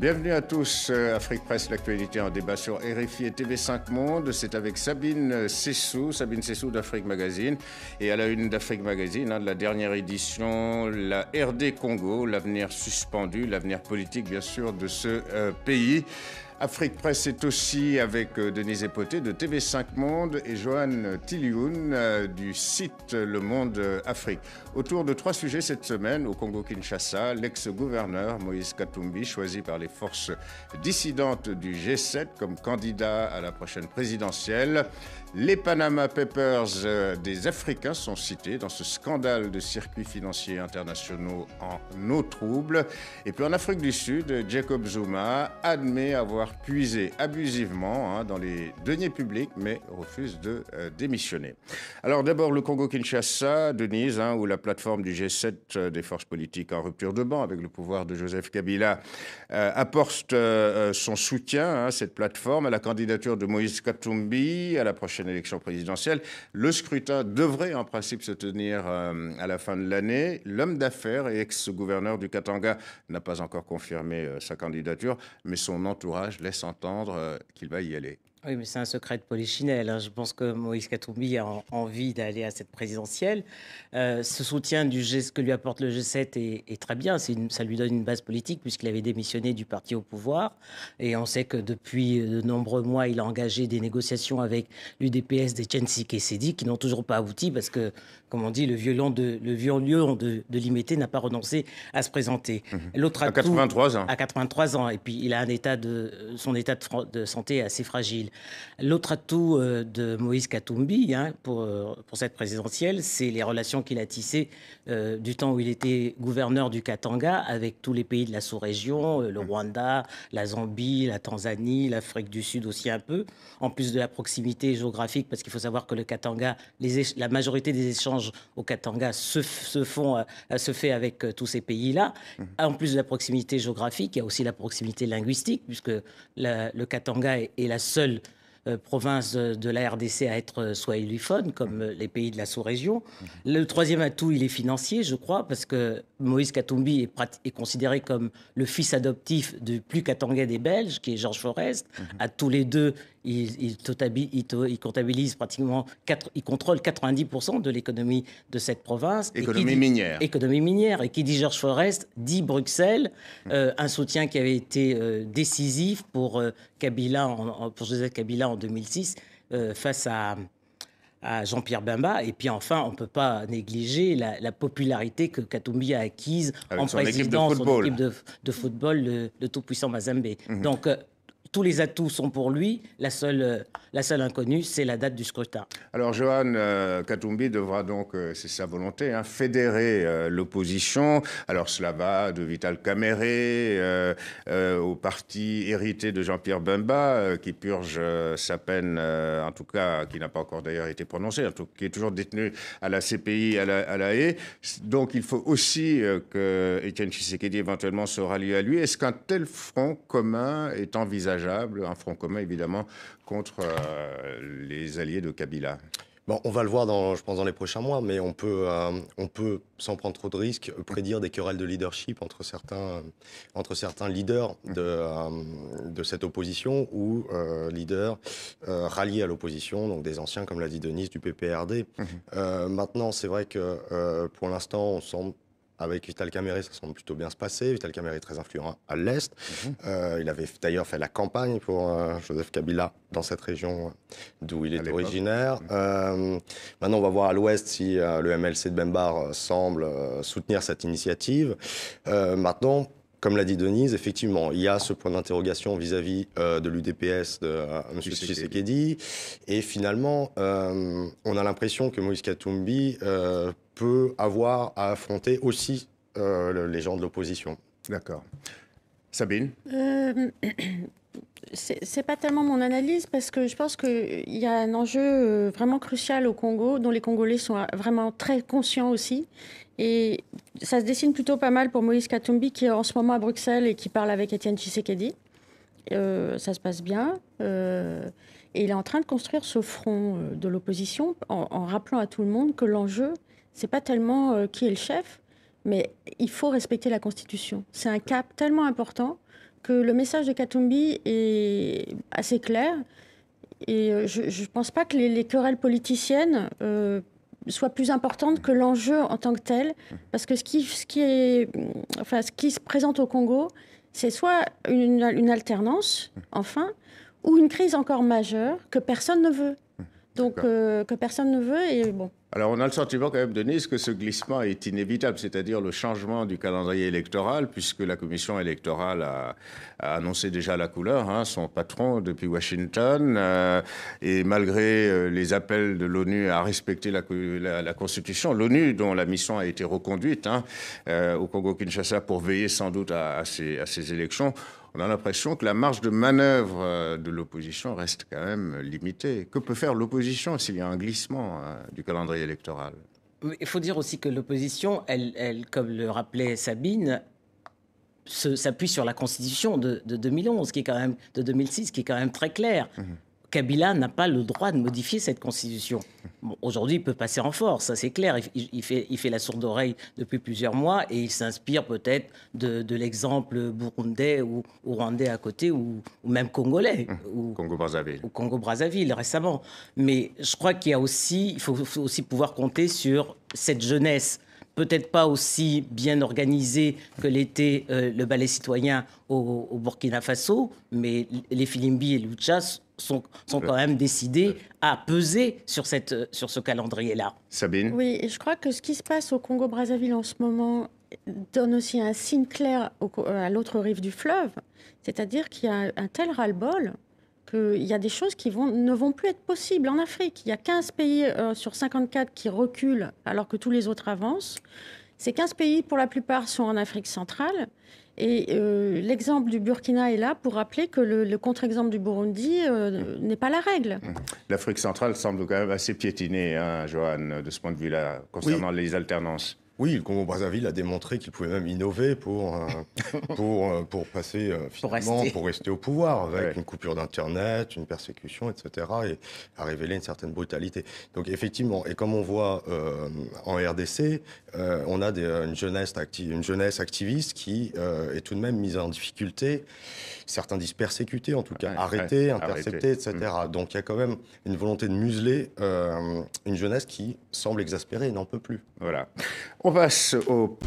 Bienvenue à tous, Afrique Presse, l'actualité en débat sur RFI et TV5 Monde. C'est avec Sabine Sessou d'Afrique Magazine. Et à la une d'Afrique Magazine, de la dernière édition, la RD Congo, l'avenir suspendu, l'avenir politique bien sûr de ce pays. Afrique Presse est aussi avec Denise Epoté de TV5 Monde et Johan Tilioun du site Le Monde Afrique. Autour de 3 sujets cette semaine, au Congo-Kinshasa, l'ex-gouverneur Moïse Katumbi, choisi par les forces dissidentes du G7 comme candidat à la prochaine présidentielle. Les Panama Papers des Africains sont cités dans ce scandale de circuits financiers internationaux en eau trouble. Et puis en Afrique du Sud, Jacob Zuma admet avoir puisé abusivement dans les deniers publics, mais refuse de démissionner. Alors d'abord le Congo-Kinshasa, Denise, où la plateforme du G7 des forces politiques en rupture de banc avec le pouvoir de Joseph Kabila apporte son soutien, cette plateforme, à la candidature de Moïse Katumbi à la prochaine élection présidentielle. Le scrutin devrait en principe se tenir à la fin de l'année. L'homme d'affaires et ex-gouverneur du Katanga n'a pas encore confirmé sa candidature, mais son entourage laisse entendre qu'il va y aller. Oui, mais c'est un secret de polichinelle. Je pense que Moïse Katumbi a envie d'aller à cette présidentielle. Ce soutien que lui apporte le G7 est très bien. Ça lui donne une base politique puisqu'il avait démissionné du parti au pouvoir. Et on sait que depuis de nombreux mois, il a engagé des négociations avec l'UDPS d'Etienne Tshisekedi qui n'ont toujours pas abouti parce que, comme on dit, le vieux lion de Limité n'a pas renoncé à se présenter. L'autre à 83 ans. À 83 ans. Et puis, il a son état de santé assez fragile. L'autre atout de Moïse Katumbi pour cette présidentielle, c'est les relations qu'il a tissées du temps où il était gouverneur du Katanga avec tous les pays de la sous-région, le Rwanda, la Zambie, la Tanzanie, l'Afrique du Sud aussi un peu, en plus de la proximité géographique, parce qu'il faut savoir que le Katanga, la majorité des échanges au Katanga se fait avec tous ces pays-là. En plus de la proximité géographique, il y a aussi la proximité linguistique, puisque le Katanga est la seule province de la RDC à être swahilophone, comme les pays de la sous-région. Le troisième atout, il est financier, je crois, parce que Moïse Katumbi est considéré comme le fils adoptif du plus katangais des Belges, qui est Georges Forest. À tous les deux, il comptabilise pratiquement, il contrôle 90% de l'économie de cette province. Économie minière. Économie minière. Et qui dit Georges Forest, dit Bruxelles, un soutien qui avait été décisif pour Joseph Kabila en 2006 face à Jean-Pierre Bemba. Et puis enfin, on ne peut pas négliger la popularité que Katumbi a acquise en présidant son équipe de football, le tout-puissant Mazembe. Donc, tous les atouts sont pour lui. La seule inconnue, c'est la date du scrutin. Alors, Johan Katumbi devra donc, c'est sa volonté, fédérer l'opposition. Alors, cela va de Vital Kamerhe au parti hérité de Jean-Pierre Bemba, qui purge sa peine, en tout cas, qui n'a pas encore d'ailleurs été prononcée, qui est toujours détenu à la CPI, à la Haye. Donc, il faut aussi que Etienne Tshisekedi éventuellement se rallie à lui. Est-ce qu'un tel front commun est envisageable? Un front commun, évidemment, contre les alliés de Kabila. Bon, on va le voir, je pense, dans les prochains mois, mais on peut, sans prendre trop de risques, prédire des querelles de leadership entre certains leaders de cette opposition ou leaders ralliés à l'opposition, donc des anciens, comme l'a dit Denise, du PPRD. Maintenant, c'est vrai que pour l'instant, on semble... Avec Vital Kamerhe, ça semble plutôt bien se passer. Vital Kamerhe est très influent à l'Est. Il avait d'ailleurs fait la campagne pour Joseph Kabila dans cette région d'où il est originaire. Maintenant, on va voir à l'Ouest si le MLC de Bemba semble soutenir cette initiative. Maintenant, comme l'a dit Denise, effectivement, il y a ce point d'interrogation vis-à-vis de l'UDPS de M. Tshisekedi. Et finalement, on a l'impression que Moïse Katumbi peut avoir à affronter aussi les gens de l'opposition. D'accord. Sabine ? C'est pas tellement mon analyse parce que je pense qu'il y a un enjeu vraiment crucial au Congo dont les Congolais sont vraiment très conscients aussi. Et ça se dessine plutôt pas mal pour Moïse Katumbi qui est en ce moment à Bruxelles et qui parle avec Etienne Tshisekedi. Ça se passe bien. Et il est en train de construire ce front de l'opposition en rappelant à tout le monde que l'enjeu, c'est pas tellement qui est le chef, mais il faut respecter la Constitution. C'est un cap tellement important que le message de Katumbi est assez clair. Et je ne pense pas que les querelles politiciennes soient plus importantes que l'enjeu en tant que tel. Parce que ce qui se présente au Congo, c'est soit une alternance, enfin, ou une crise encore majeure que personne ne veut. Donc, que personne ne veut. Et bon. Alors, on a le sentiment quand même, Denise, que ce glissement est inévitable, c'est-à-dire le changement du calendrier électoral, puisque la commission électorale a annoncé déjà la couleur, hein, son patron depuis Washington, et malgré les appels de l'ONU à respecter la Constitution, l'ONU dont la mission a été reconduite au Congo-Kinshasa pour veiller sans doute à ces élections, on a l'impression que la marge de manœuvre de l'opposition reste quand même limitée. Que peut faire l'opposition s'il y a un glissement du calendrier électoral? Il faut dire aussi que l'opposition, elle, comme le rappelait Sabine, s'appuie sur la Constitution de 2011, qui est quand même, de 2006, qui est quand même très claire. Kabila n'a pas le droit de modifier cette Constitution. Bon, aujourd'hui, il peut passer en force, ça c'est clair. Il fait la sourde oreille depuis plusieurs mois et il s'inspire peut-être de l'exemple burundais ou rwandais à côté ou même congolais. Congo-Brazzaville. Ou Congo-Brazzaville récemment. Mais je crois qu'il faut aussi pouvoir compter sur cette jeunesse. Peut-être pas aussi bien organisée que l'était le ballet citoyen au Burkina Faso, mais les Filimbi et Lucha sont quand même décidés à peser sur ce calendrier-là. Sabine? Oui, et je crois que ce qui se passe au Congo-Brazzaville en ce moment donne aussi un signe clair à l'autre rive du fleuve, c'est-à-dire qu'il y a un tel ras-le-bol qu'il y a des choses qui ne vont plus être possibles en Afrique. Il y a 15 pays sur 54 qui reculent alors que tous les autres avancent. Ces 15 pays, pour la plupart, sont en Afrique centrale. Et l'exemple du Burkina est là pour rappeler que le contre-exemple du Burundi n'est pas la règle. L'Afrique centrale semble quand même assez piétinée, hein, Johan, de ce point de vue-là, concernant les alternances. Oui, le Congo-Brazzaville a démontré qu'il pouvait même innover pour passer finalement, pour rester au pouvoir, avec une coupure d'Internet, une persécution, etc., et à révéler une certaine brutalité. Donc effectivement, et comme on voit en RDC, on a une jeunesse activiste qui est tout de même mise en difficulté. Certains disent persécutés, en tout cas arrêtés, interceptés, etc. Donc il y a quand même une volonté de museler une jeunesse qui semble exaspérée et n'en peut plus. Voilà. On passe au